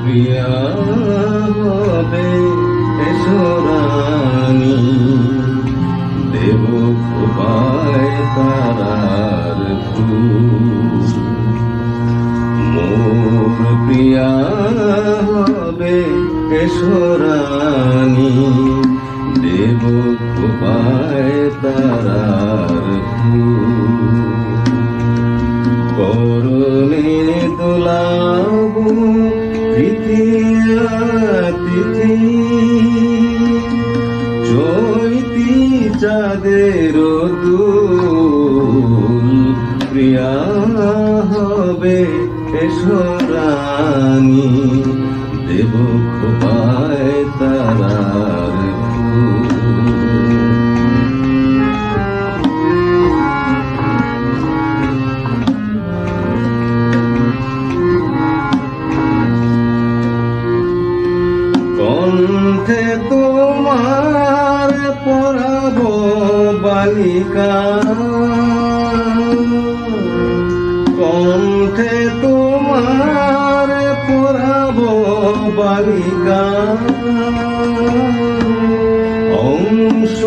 প্রিয়া হবে এসরানি, দেব খোপায় তারার ফুল। মোর প্রিয়া হবে এসরানি, দেব খোপায় তারার ফুল। করণে দোলাবো তৃতীয়া তিথি, চৈতি চাঁদের দুল। প্রিয়া হবে এসরানি, দেব খোপায় তারার ফুল। কণ্ঠে তোমার পরাবো বালিকা, কণ্ঠে তোমার পরাবো বালিকা। অংশ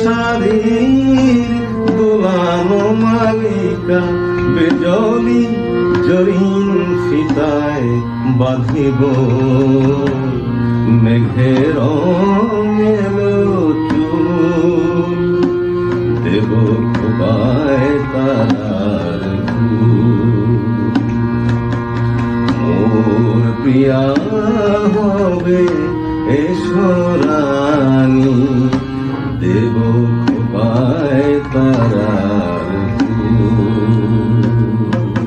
শাড়ির দোলানো মালিকা, বেজলি জরিন ফিতায় বাঁধিব। মেঘের এলো চুল, দেব খোপায় তারার ফুল। মোর প্রিয়া হবে এসরানি, দেব খোপায় তারার